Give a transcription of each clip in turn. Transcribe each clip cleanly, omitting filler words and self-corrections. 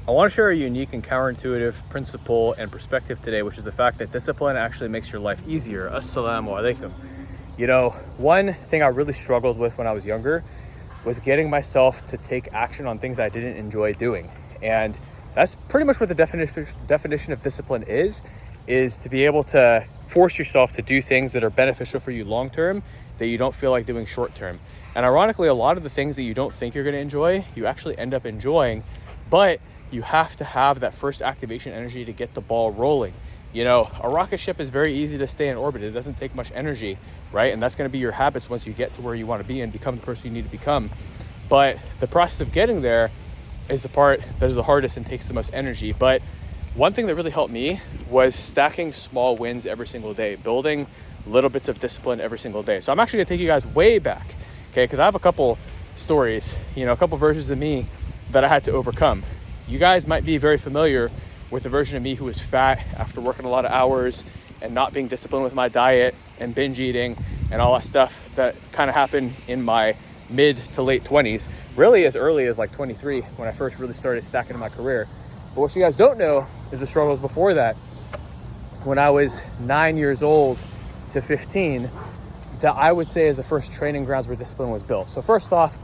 I want to share a unique and counterintuitive principle and perspective today, which is the fact that discipline actually makes your life easier. Assalamu alaikum. You know, one thing I really struggled with when I was younger was getting myself to take action on things I didn't enjoy doing. And that's pretty much what the definition of discipline is to be able to force yourself to do things that are beneficial for you long-term that you don't feel like doing short-term. And ironically, a lot of the things that you don't think you're going to enjoy, you actually end up enjoying, but you have to have that first activation energy to get the ball rolling. You know, a rocket ship is very easy to stay in orbit. It doesn't take much energy, right? And that's going to be your habits once you get to where you want to be and become the person you need to become. But the process of getting there is the part that is the hardest and takes the most energy. But one thing that really helped me was stacking small wins every single day, building little bits of discipline every single day. So I'm actually going to take you guys way back, okay? Because I have a couple stories, you know, a couple versions of me that I had to overcome. You guys might be very familiar with the version of me who was fat after working a lot of hours and not being disciplined with my diet and binge eating and all that stuff that kind of happened in my mid to late 20s, really as early as like 23 when I first really started stacking in my career. But what you guys don't know is the struggles before that. When I was 9 years old to 15, that I would say is the first training grounds where discipline was built. So first off,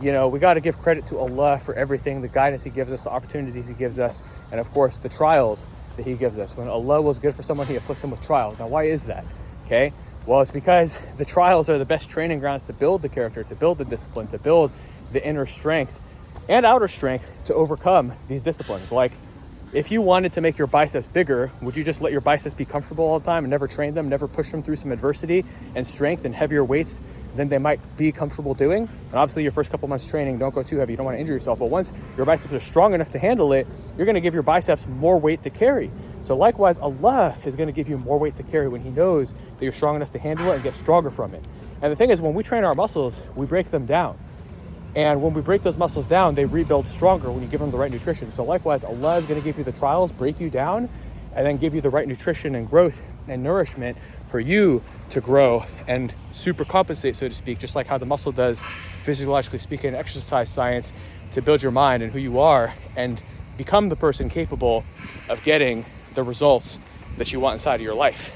you know, we got to give credit to Allah for everything, the guidance he gives us, the opportunities he gives us, and of course the trials that he gives us. When Allah was good for someone, he afflicts him with trials. Now, why is that? Okay, well, it's because the trials are the best training grounds to build the character, to build the discipline, to build the inner strength and outer strength to overcome these disciplines. Like, if you wanted to make your biceps bigger, would you just let your biceps be comfortable all the time and never train them, never push them through some adversity and strength and heavier weights than they might be comfortable doing? And obviously your first couple months training, don't go too heavy, you don't want to injure yourself. But once your biceps are strong enough to handle it, you're going to give your biceps more weight to carry. So likewise, Allah is going to give you more weight to carry when he knows that you're strong enough to handle it and get stronger from it. And the thing is, when we train our muscles, we break them down. And when we break those muscles down, they rebuild stronger when you give them the right nutrition. So likewise, Allah is going to give you the trials, break you down, and then give you the right nutrition and growth and nourishment for you to grow and super compensate, so to speak, just like how the muscle does, physiologically speaking, in exercise science, to build your mind and who you are and become the person capable of getting the results that you want inside of your life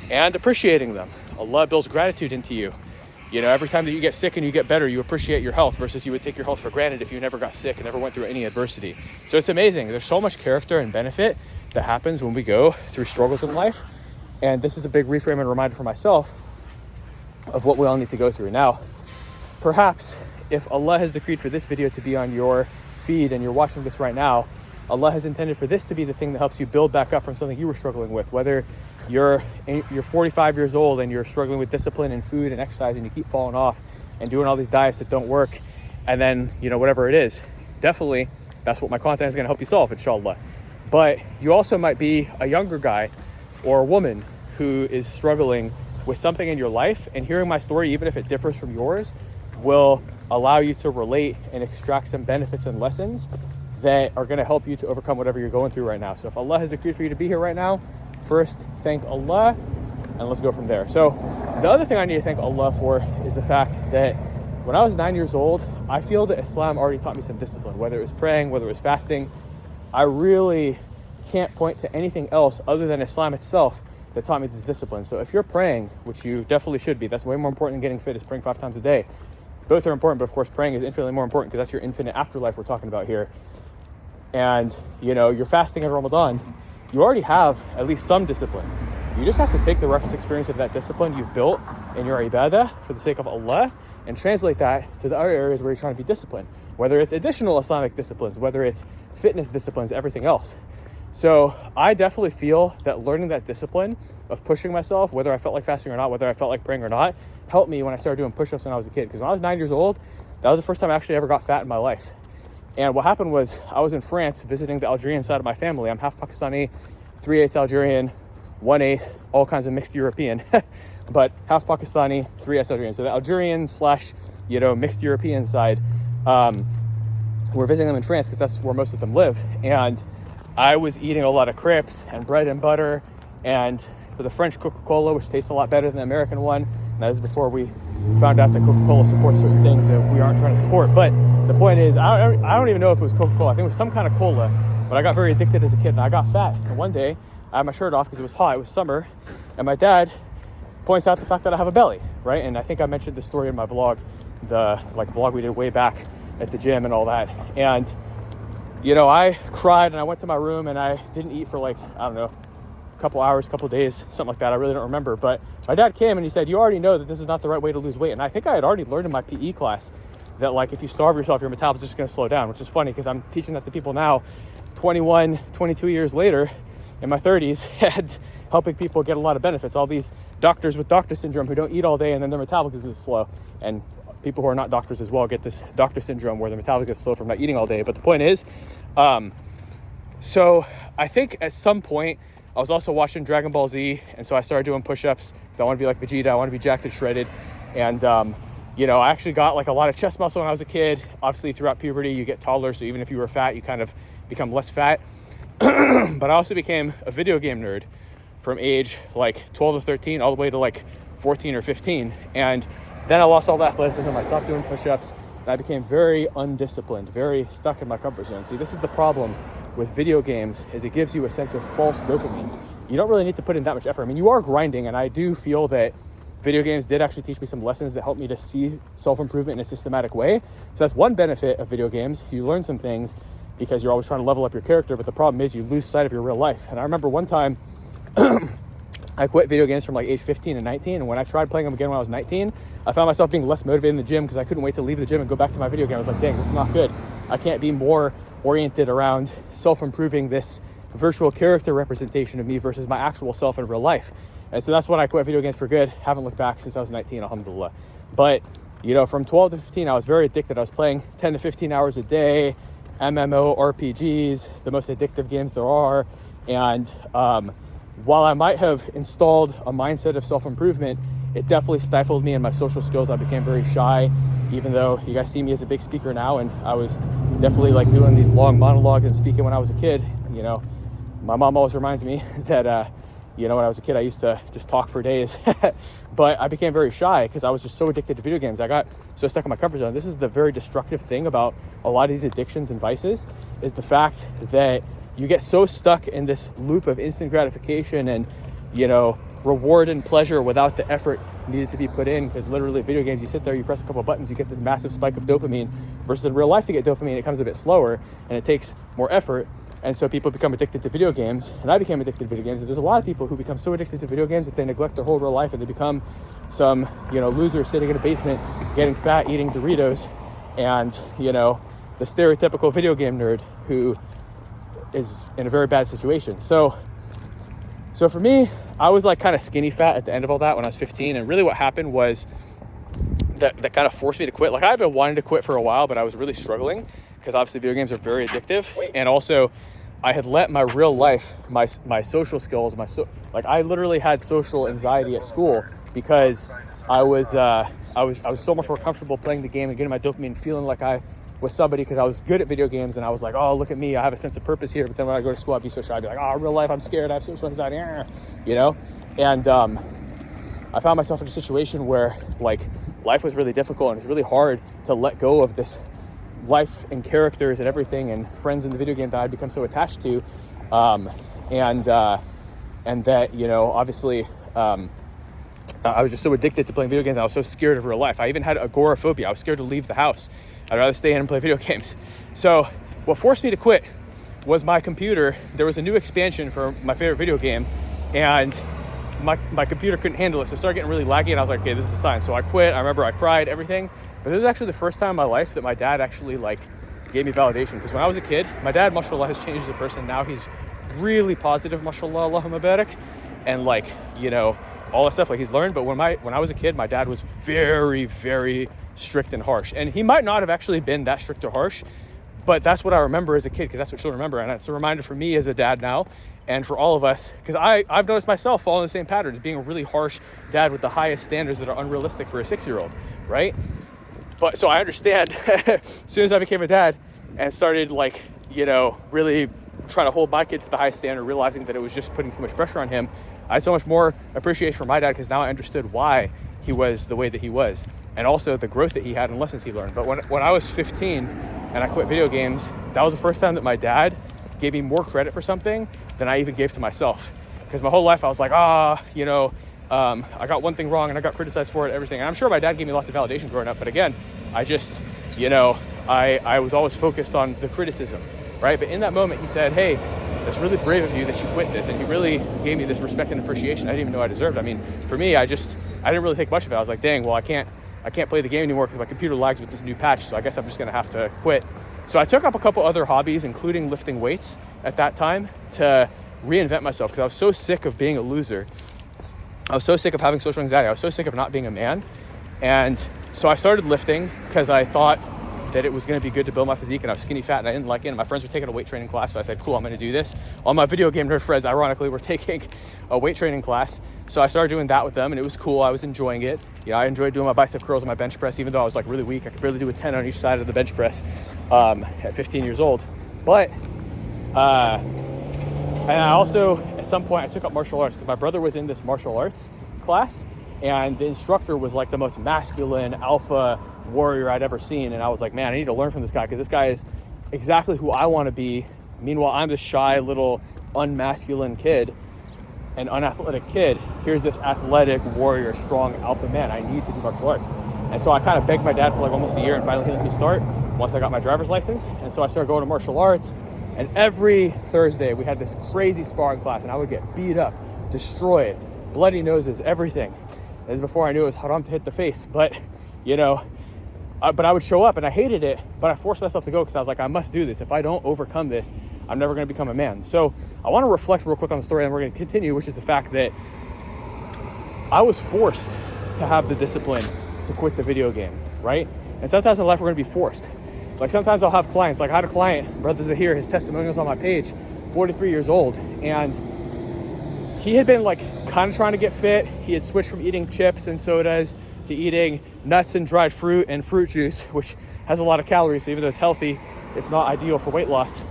and appreciating them. Allah builds gratitude into you. You know, every time that you get sick and you get better, you appreciate your health versus you would take your health for granted if you never got sick and never went through any adversity. So it's amazing. There's so much character and benefit that happens when we go through struggles in life. And this is a big reframe and reminder for myself of what we all need to go through. Now, perhaps if Allah has decreed for this video to be on your feed and you're watching this right now, Allah has intended for this to be the thing that helps you build back up from something you were struggling with. Whether you're 45 years old and you're struggling with discipline and food and exercise and you keep falling off and doing all these diets that don't work, and then, you know, whatever it is, definitely that's what my content is going to help you solve, inshallah. But you also might be a younger guy or a woman who is struggling with something in your life, and hearing my story, even if it differs from yours, will allow you to relate and extract some benefits and lessons that are going to help you to overcome whatever you're going through right now. So if Allah has decreed for you to be here right now, first thank Allah, and let's go from there. So the other thing I need to thank Allah for is the fact that when I was 9 years old, I feel that Islam already taught me some discipline, whether it was praying, whether it was fasting. I really can't point to anything else other than Islam itself that taught me this discipline. So if you're praying, which you definitely should be, that's way more important than getting fit, is praying 5 times a day. Both are important, but of course praying is infinitely more important because that's your infinite afterlife we're talking about here. And, you know, you're fasting in Ramadan, you already have at least some discipline. You just have to take the reference experience of that discipline you've built in your ibadah for the sake of Allah and translate that to the other areas where you're trying to be disciplined, whether it's additional Islamic disciplines, whether it's fitness disciplines, everything else. So I definitely feel that learning that discipline of pushing myself, whether I felt like fasting or not, whether I felt like praying or not, helped me when I started doing push-ups when I was a kid. Because when I was 9 years old, that was the first time I actually ever got fat in my life. And what happened was I was in France visiting the Algerian side of my family. I'm half Pakistani, 3/8 Algerian, 1/8 all kinds of mixed European, but half Pakistani, 3/8 Algerian. So the Algerian / mixed European side, we're visiting them in France because that's where most of them live. And I was eating a lot of crepes and bread and butter, and for the French Coca-Cola, which tastes a lot better than the American one. And that is before we found out that Coca-Cola supports certain things that we aren't trying to support. But the point is, I don't even know if it was Coca-Cola. I think it was some kind of cola but I got very addicted as a kid, and I got fat. And one day, I had my shirt off because it was hot, it was summer, and my dad points out the fact that I have a belly, right? And I think I mentioned this story in my vlog, the vlog we did way back at the gym and all that. And, you know, I cried and I went to my room and I didn't eat for like, I don't know, a couple hours, couple days, something like that. I really don't remember. But my dad came and he said, you already know that this is not the right way to lose weight. And I think I had already learned in my PE class that like if you starve yourself, your metabolism is just going to slow down, which is funny because I'm teaching that to people now, 21, 22 years later in my 30s, and helping people get a lot of benefits. All these doctors with doctor syndrome who don't eat all day and then their metabolism is slow. And people who are not doctors as well get this doctor syndrome where their metabolism is slow from not eating all day. But the point is, so I think at some point I was also watching Dragon Ball Z, and so I started doing push-ups because I want to be like Vegeta. I want to be jacked and shredded. And you know, I actually got like a lot of chest muscle when I was a kid. Obviously throughout puberty you get taller, so even if you were fat you kind of become less fat. But I also became a video game nerd from age like 12 or 13 all the way to like 14 or 15. And then I lost all that athleticism. I stopped doing push-ups and I became very undisciplined, very stuck in my comfort zone. See, this is the problem with video games, is it gives you a sense of false dopamine. You don't really need to put in that much effort. I mean, you are grinding, and I do feel that video games did actually teach me some lessons that helped me to see self-improvement in a systematic way. So that's one benefit of video games. You learn some things because you're always trying to level up your character, but the problem is you lose sight of your real life. And I remember one time I quit video games from like age 15 and 19, and when I tried playing them again when I was 19, I found myself being less motivated in the gym because I couldn't wait to leave the gym and go back to my video game. I was like, dang, this is not good. I can't be more oriented around self-improving this virtual character representation of me versus my actual self in real life. And so that's when I quit video games for good. Haven't looked back since I was 19, alhamdulillah. But, you know, from 12 to 15, I was very addicted. I was playing 10 to 15 hours a day, MMO, RPGs, the most addictive games there are. And while I might have installed a mindset of self-improvement, it definitely stifled me in my social skills. I became very shy, even though you guys see me as a big speaker now, and I was definitely like doing these long monologues and speaking when I was a kid. You know, my mom always reminds me that, you know, when I was a kid, I used to just talk for days, but I became very shy because I was just so addicted to video games. I got so stuck in my comfort zone. This is the very destructive thing about a lot of these addictions and vices, is the fact that you get so stuck in this loop of instant gratification and, you know, reward and pleasure without the effort needed to be put in. Because literally video games, you sit there, you press a couple of buttons, you get this massive spike of dopamine, versus in real life to get dopamine, it comes a bit slower and it takes more effort. And so people become addicted to video games, and I became addicted to video games. And there's a lot of people who become so addicted to video games that they neglect their whole real life, and they become some, you know, loser sitting in a basement, getting fat, eating Doritos, and, you know, the stereotypical video game nerd who is in a very bad situation. So for me, I was like kind of skinny fat at the end of all that when I was 15. And really what happened was that kind of forced me to quit. Like, I've been wanting to quit for a while, but I was really struggling because obviously video games are very addictive. And also I had let my real life, my social skills, I literally had social anxiety at school because I was so much more comfortable playing the game and getting my dopamine, feeling like I was somebody because I was good at video games, and I was like, oh, look at me, I have a sense of purpose here. But then when I go to school, I'd be so shy. I'd be like, oh, in real life, I'm scared, I have social anxiety, you know? And I found myself in a situation where like life was really difficult, and it was really hard to let go of this life and characters and everything and friends in the video game that I'd become so attached to. And that, you know, obviously, I was just so addicted to playing video games. I was so scared of real life. I even had agoraphobia. I was scared to leave the house. I'd rather stay in and play video games. So what forced me to quit was my computer. There was a new expansion for my favorite video game, and my computer couldn't handle it. So it started getting really laggy, and I was like, okay, this is a sign. So I quit. I remember I cried, everything. But this was actually the first time in my life that my dad actually like gave me validation. Because when I was a kid, my dad, mashallah, has changed as a person. Now he's really positive, mashallah, Allahumma barak. And like, you know, all that stuff, like he's learned. But when I was a kid, my dad was very, very strict and harsh. And he might not have actually been that strict or harsh, but that's what I remember as a kid, because that's what she'll remember. And it's a reminder for me as a dad now, and for all of us, because I've noticed myself fall in the same patterns, being a really harsh dad with the highest standards that are unrealistic for a 6-year-old, right? But so I understand as soon as I became a dad and started like, you know, really trying to hold my kid to the highest standard, realizing that it was just putting too much pressure on him, I had so much more appreciation for my dad, because now I understood why he was the way that he was, and also the growth that he had and lessons he learned. But when I was 15 and I quit video games, that was the first time that my dad gave me more credit for something than I even gave to myself. Because my whole life I was like, I got one thing wrong and I got criticized for it, everything. And I'm sure my dad gave me lots of validation growing up, but again, I just, I was always focused on the criticism, right? But in that moment, he said, hey, that's really brave of you that you quit this. And he really gave me this respect and appreciation I didn't even know I deserved. I mean, for me, I didn't really think much of it. I was like, dang, well, I can't play the game anymore because my computer lags with this new patch. So I guess I'm just gonna have to quit. So I took up a couple other hobbies, including lifting weights at that time, to reinvent myself, because I was so sick of being a loser. I was so sick of having social anxiety. I was so sick of not being a man. And so I started lifting because I thought that it was going to be good to build my physique, and I was skinny fat and I didn't like it. And my friends were taking a weight training class. So I said, cool, I'm going to do this. All my video game nerd friends, ironically, were taking a weight training class. So I started doing that with them, and it was cool. I was enjoying it. I enjoyed doing my bicep curls and my bench press, even though I was like really weak. I could barely do a 10 on each side of the bench press at 15 years old. But, and I also, at some point, I took up martial arts because my brother was in this martial arts class, and the instructor was like the most masculine alpha warrior I'd ever seen. And I was like, man, I need to learn from this guy, because this guy is exactly who I want to be. Meanwhile, I'm this shy little unmasculine kid, an unathletic kid. Here's this athletic warrior, strong alpha man. I need to do martial arts. And so I kind of begged my dad for like almost a year, and finally he let me start once I got my driver's license. And so I started going to martial arts, and every Thursday we had this crazy sparring class, and I would get beat up, destroyed, bloody noses, everything. As before I knew it was haram to hit the face, but but I would show up and I hated it, but I forced myself to go because I was like, I must do this. If I don't overcome this, I'm never going to become a man. So I want to reflect real quick on the story, and we're going to continue, which is the fact that I was forced to have the discipline to quit the video game, right? And sometimes in life we're going to be forced. Like sometimes I'll have clients, like I had a client, Brother Zahir, his testimonials on my page, 43 years old, and he had been like kind of trying to get fit. He had switched from eating chips and sodas to eating nuts and dried fruit and fruit juice, which has a lot of calories. So even though it's healthy, it's not ideal for weight loss.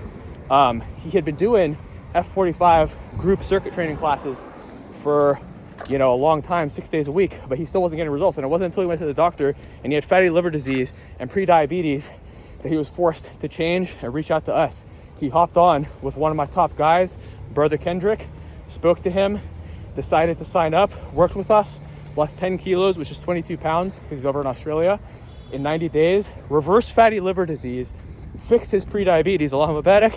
He had been doing F45 group circuit training classes for, a long time, 6 days a week, but he still wasn't getting results. And it wasn't until he went to the doctor and he had fatty liver disease and pre-diabetes that he was forced to change and reach out to us. He hopped on with one of my top guys, Brother Kendrick, spoke to him, decided to sign up, worked with us, lost 10 kilos, which is 22 pounds, because he's over in Australia, in 90 days, reversed fatty liver disease, fixed his pre-diabetes, alhamdulillah,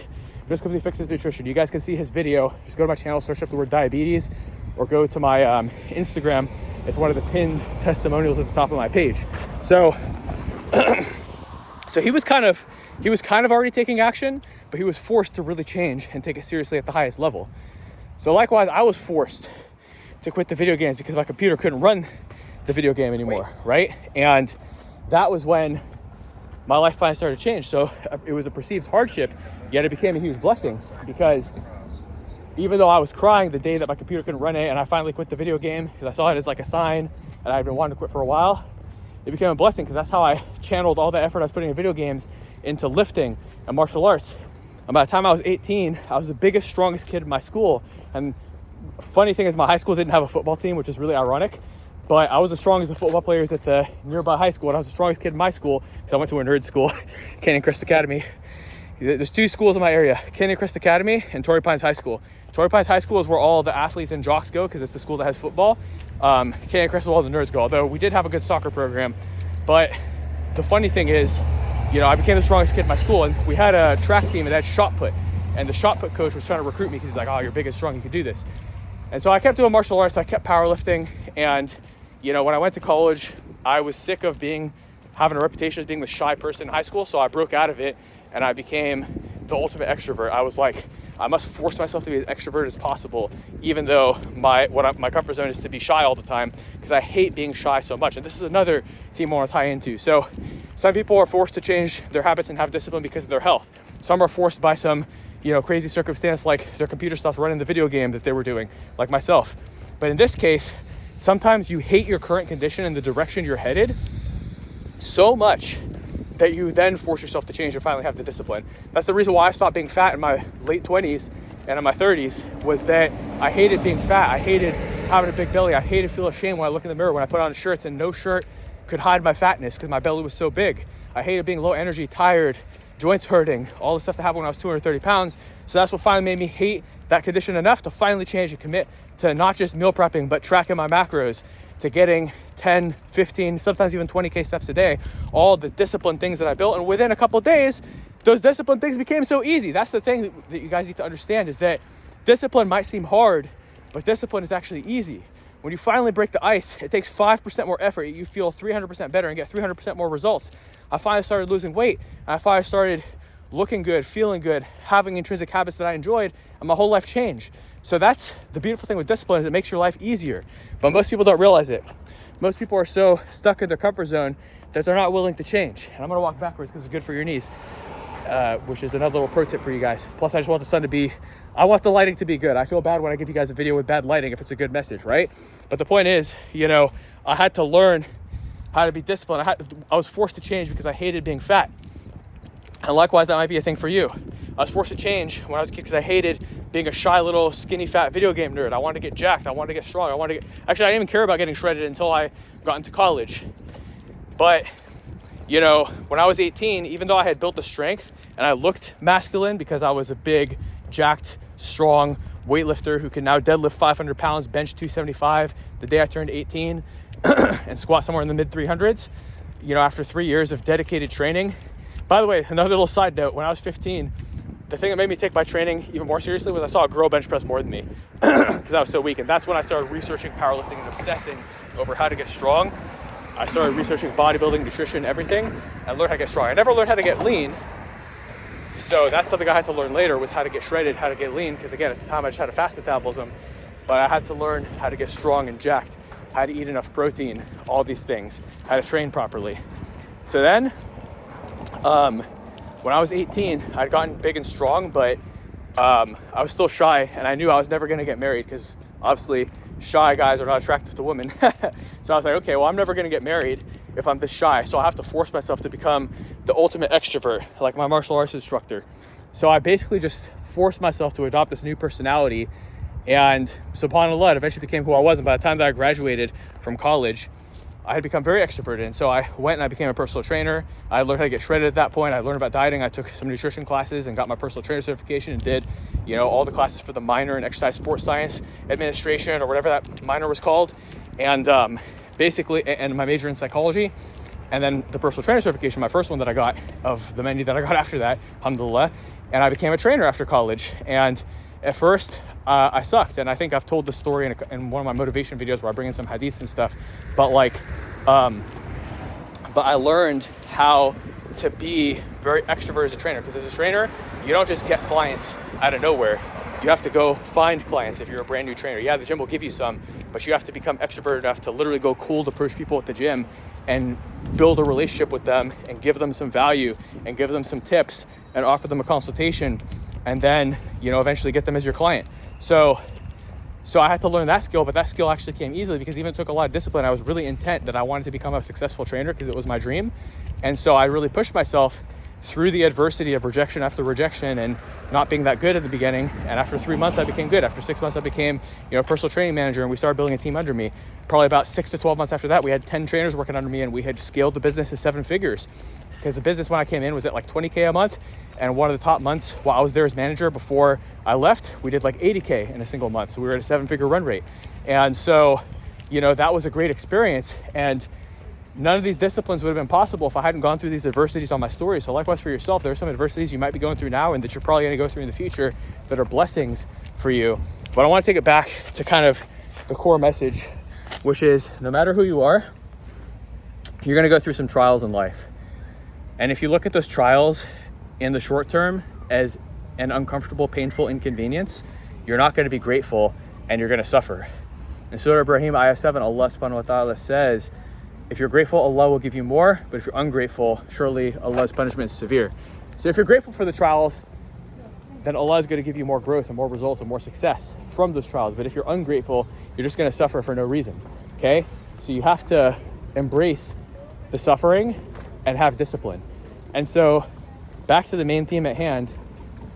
just because he fixed his nutrition. You guys can see his video. Just go to my channel, search up the word diabetes, or go to my Instagram. It's one of the pinned testimonials at the top of my page. So, so he was kind of already taking action, but he was forced to really change and take it seriously at the highest level. So likewise, I was forced to quit the video games because my computer couldn't run the video game anymore, right? And that was when my life finally started to change. So it was a perceived hardship, yet it became a huge blessing, because even though I was crying the day that my computer couldn't run it and I finally quit the video game because I saw it as like a sign and I'd been wanting to quit for a while, it became a blessing, because that's how I channeled all the effort I was putting in video games into lifting and martial arts. And by the time I was 18, I was the biggest, strongest kid in my school. And funny thing is, my high school didn't have a football team, which is really ironic, but I was as strong as the football players at the nearby high school, and I was the strongest kid in my school because I went to a nerd school, Canyon Crest Academy. There's two schools in my area, Canyon Crest Academy and Torrey Pines High School. Torrey Pines High School is where all the athletes and jocks go, because it's the school that has football. Canyon Crest is where all the nerds go, although we did have a good soccer program. But the funny thing is, I became the strongest kid in my school, and we had a track team that had shot put, and the shot put coach was trying to recruit me because he's like, oh, you're big and strong, you can do this. And so I kept doing martial arts, I kept powerlifting, and when I went to college, I was sick of having a reputation as being the shy person in high school, so I broke out of it and I became the ultimate extrovert. I was like, I must force myself to be as extroverted as possible, even though my comfort zone is to be shy all the time, because I hate being shy so much. And this is another theme I want to tie into. So some people are forced to change their habits and have discipline because of their health. Some are forced by some crazy circumstance, like their computer stopped running the video game that they were doing, like myself. But in this case, sometimes you hate your current condition and the direction you're headed so much that you then force yourself to change and finally have the discipline. That's the reason why I stopped being fat in my late 20s and in my 30s, was that I hated being fat. I hated having a big belly. I hated feeling ashamed when I look in the mirror, when I put on shirts and no shirt could hide my fatness because my belly was so big. I hated being low energy, tired, joints hurting, all the stuff that happened when I was 230 pounds. So that's what finally made me hate that condition enough to finally change and commit to not just meal prepping, but tracking my macros, to getting 10, 15, sometimes even 20K steps a day, all the discipline things that I built. And within a couple of days, those discipline things became so easy. That's the thing that you guys need to understand, is that discipline might seem hard, but discipline is actually easy. When you finally break the ice, it takes 5% more effort. You feel 300% better and get 300% more results. I finally started losing weight. I finally started looking good, feeling good, having intrinsic habits that I enjoyed, and my whole life changed. So that's the beautiful thing with discipline, is it makes your life easier. But most people don't realize it. Most people are so stuck in their comfort zone that they're not willing to change. And I'm gonna walk backwards because it's good for your knees, which is another little pro tip for you guys. Plus, I just want the sun to be, I want the lighting to be good. I feel bad when I give you guys a video with bad lighting if it's a good message, right? But the point is, I had to learn how to be disciplined. I was forced to change because I hated being fat. And likewise, that might be a thing for you. I was forced to change when I was a kid because I hated being a shy little skinny fat video game nerd. I wanted to get jacked. I wanted to get strong. Actually, I didn't even care about getting shredded until I got into college. But, when I was 18, even though I had built the strength and I looked masculine because I was a big, jacked, strong weightlifter who can now deadlift 500 pounds, bench 275 the day I turned 18 and squat somewhere in the mid 300s, after 3 years of dedicated training. By the way, another little side note, when I was 15, the thing that made me take my training even more seriously was I saw a girl bench press more than me because I was so weak. And that's when I started researching powerlifting and obsessing over how to get strong. I started researching bodybuilding, nutrition, everything, and learned how to get strong. I never learned how to get lean. So that's something I had to learn later, was how to get shredded, how to get lean. Because again, at the time I just had a fast metabolism, but I had to learn how to get strong and jacked, how to eat enough protein, all these things, how to train properly. So then, when I was 18, I'd gotten big and strong, but I was still shy, and I knew I was never going to get married because obviously shy guys are not attractive to women. So I was like, okay, well, I'm never going to get married if I'm this shy. So I have to force myself to become the ultimate extrovert, like my martial arts instructor. So I basically just forced myself to adopt this new personality, and subhanAllah, it eventually became who I was. And by the time that I graduated from college, I had become very extroverted. And so I went and I became a personal trainer. I learned how to get shredded at that point. I learned about dieting. I took some nutrition classes and got my personal trainer certification and did, all the classes for the minor in exercise sports science administration, or whatever that minor was called. And basically, and my major in psychology. And then the personal trainer certification, my first one that I got of the many that I got after that, alhamdulillah. And I became a trainer after college. And at first, I sucked. And I think I've told the story in one of my motivation videos where I bring in some hadiths and stuff. But I learned how to be very extrovert as a trainer. Because as a trainer, you don't just get clients out of nowhere. You have to go find clients if you're a brand new trainer. Yeah, the gym will give you some, but you have to become extroverted enough to literally go cold approach people at the gym and build a relationship with them and give them some value and give them some tips and offer them a consultation, and then, eventually get them as your client. So I had to learn that skill, but that skill actually came easily because even it took a lot of discipline. I was really intent that I wanted to become a successful trainer because it was my dream. And so I really pushed myself through the adversity of rejection after rejection and not being that good at the beginning. And after 3 months, I became good. After 6 months, I became, personal training manager, and we started building a team under me. Probably about 6 to 12 months after that, we had 10 trainers working under me, and we had scaled the business to 7 figures. Because the business when I came in was at like 20K a month. And one of the top months while I was there as manager before I left, we did like 80K in a single month. So we were at a 7-figure run rate. And so, that was a great experience. And none of these disciplines would have been possible if I hadn't gone through these adversities on my story. So likewise for yourself, there are some adversities you might be going through now and that you're probably going to go through in the future that are blessings for you. But I want to take it back to kind of the core message, which is no matter who you are, you're going to go through some trials in life. And if you look at those trials in the short term as an uncomfortable, painful inconvenience, you're not going to be grateful and you're going to suffer. In Surah Ibrahim, Ayah 7, Allah subhanahu wa ta'ala says, if you're grateful, Allah will give you more, but if you're ungrateful, surely Allah's punishment is severe. So if you're grateful for the trials, then Allah is going to give you more growth and more results and more success from those trials. But if you're ungrateful, you're just going to suffer for no reason, okay? So you have to embrace the suffering and have discipline. And so back to the main theme at hand,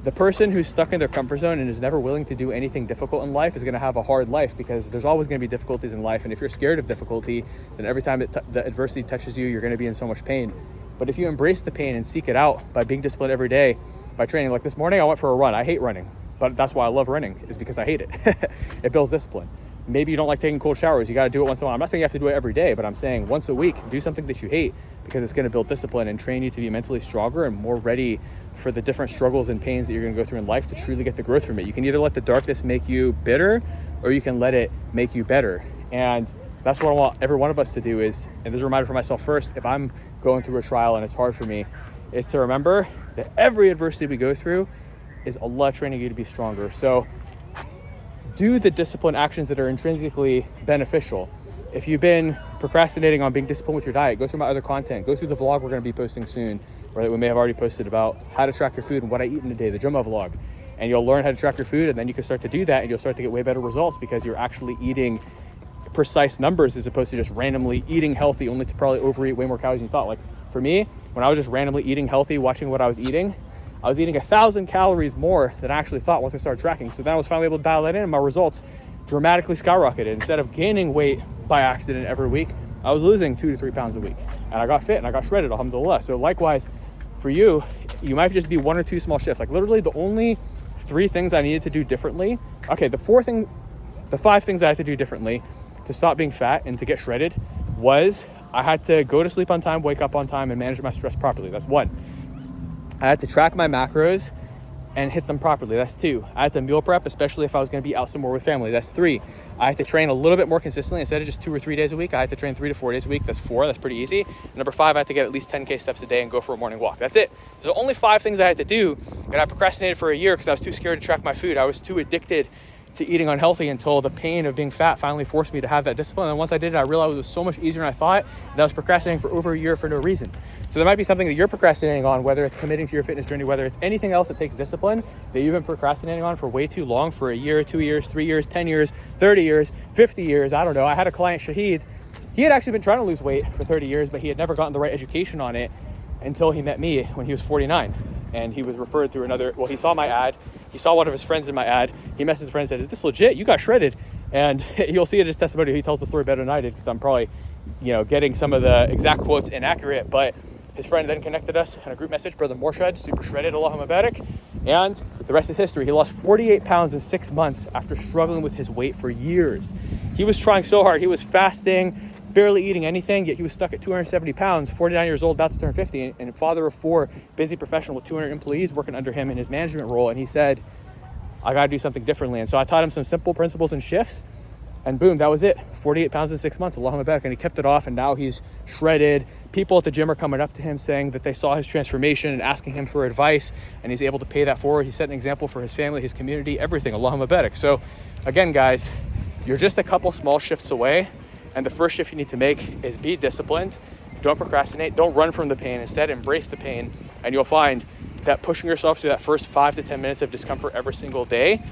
the person who's stuck in their comfort zone and is never willing to do anything difficult in life is going to have a hard life because there's always going to be difficulties in life. And if you're scared of difficulty, then every time the adversity touches you, you're going to be in so much pain. But if you embrace the pain and seek it out by being disciplined every day, by training, like this morning, I went for a run. I hate running, but that's why I love running, is because I hate it. It builds discipline. Maybe you don't like taking cold showers. You got to do it once in a while. I'm not saying you have to do it every day, but I'm saying once a week, do something that you hate, because it's going to build discipline and train you to be mentally stronger and more ready for the different struggles and pains that you're going to go through in life to truly get the growth from it. You can either let the darkness make you bitter, or you can let it make you better. And that's what I want every one of us to do is, and there's a reminder for myself first, if I'm going through a trial and it's hard for me, is to remember that every adversity we go through is Allah training you to be stronger. So do the discipline actions that are intrinsically beneficial. If you've been procrastinating on being disciplined with your diet, go through my other content. Go through the vlog we're going to be posting soon, or that we may have already posted, about how to track your food and what I eat in a day, the Jummah vlog. And you'll learn how to track your food, and then you can start to do that, and you'll start to get way better results because you're actually eating precise numbers as opposed to just randomly eating healthy, only to probably overeat way more calories than you thought. Like for me, when I was just randomly eating healthy, watching what I was eating 1,000 calories more than I actually thought once I started tracking. So then I was finally able to dial that in, and my results dramatically skyrocketed. Instead of gaining weight by accident every week, I was losing 2 to 3 pounds a week, and I got fit and I got shredded, alhamdulillah. So likewise for you, you might just be 1 or 2 small shifts. Like literally the only 3 things I needed to do differently. Okay, the 5 things I had to do differently to stop being fat and to get shredded was I had to go to sleep on time, wake up on time, and manage my stress properly. That's 1. I had to track my macros and hit them properly. That's 2. I had to meal prep, especially if I was going to be out somewhere with family. That's 3. I had to train a little bit more consistently. Instead of just 2 or 3 days a week, I had to train 3 to 4 days a week. That's 4. That's pretty easy. Number 5, I had to get at least 10K steps a day and go for a morning walk. That's it. So only 5 things I had to do, and I procrastinated for a year because I was too scared to track my food. I was too addicted to eating unhealthy until the pain of being fat finally forced me to have that discipline. And once I did it, I realized it was so much easier than I thought, and I was procrastinating for over a year for no reason. So there might be something that you're procrastinating on, whether it's committing to your fitness journey, whether it's anything else that takes discipline that you've been procrastinating on for way too long, for a year, 2 years, 3 years, 10 years, 30 years, 50 years. I don't know. I had a client, Shahid. He had actually been trying to lose weight for 30 years, but he had never gotten the right education on it until he met me when he was 49. And he was referred through he saw my ad. He saw one of his friends in my ad. He messaged the friend and said, "Is this legit? You got shredded." And you'll see it in his testimony. He tells the story better than I did because I'm probably, getting some of the exact quotes inaccurate. But his friend then connected us in a group message, Brother Morshad, super shredded, Allahumma barik. And the rest is history. He lost 48 pounds in 6 months after struggling with his weight for years. He was trying so hard. He was fasting, barely eating anything, yet he was stuck at 270 pounds, 49 years old, about to turn 50, and father of 4, busy professional with 200 employees working under him in his management role. And he said, I got to do something differently. And so I taught him some simple principles and shifts, and boom, that was it. 48 pounds in 6 months, Allahumma barak. And he kept it off, and now he's shredded. People at the gym are coming up to him saying that they saw his transformation and asking him for advice, and he's able to pay that forward. He set an example for his family, his community, everything, Allahumma barak. So again, guys, you're just a couple small shifts away. And the first shift you need to make is be disciplined. Don't procrastinate. Don't run from the pain. Instead, embrace the pain. And you'll find that pushing yourself through that first 5 to 10 minutes of discomfort every single day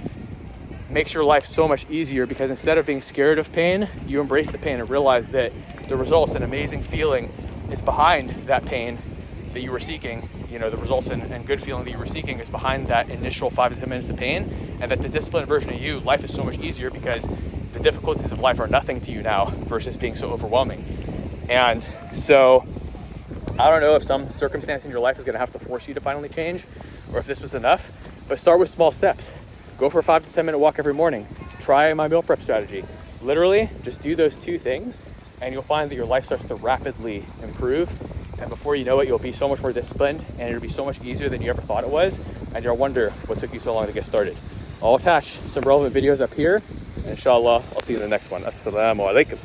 makes your life so much easier, because instead of being scared of pain, you embrace the pain and realize that the results and amazing feeling is behind that pain that you were seeking. The results and good feeling that you were seeking is behind that initial 5 to 10 minutes of pain, and that the disciplined version of you, life is so much easier because the difficulties of life are nothing to you now versus being so overwhelming. And so I don't know if some circumstance in your life is going to have to force you to finally change, or if this was enough, but start with small steps. Go for a 5 to 10 minute walk every morning. Try my meal prep strategy. Literally just do those 2 things, and you'll find that your life starts to rapidly improve. And before you know it, you'll be so much more disciplined, and it'll be so much easier than you ever thought it was. And you'll wonder what took you so long to get started. I'll attach some relevant videos up here. Inshallah, I'll see you in the next one. Assalamu alaikum.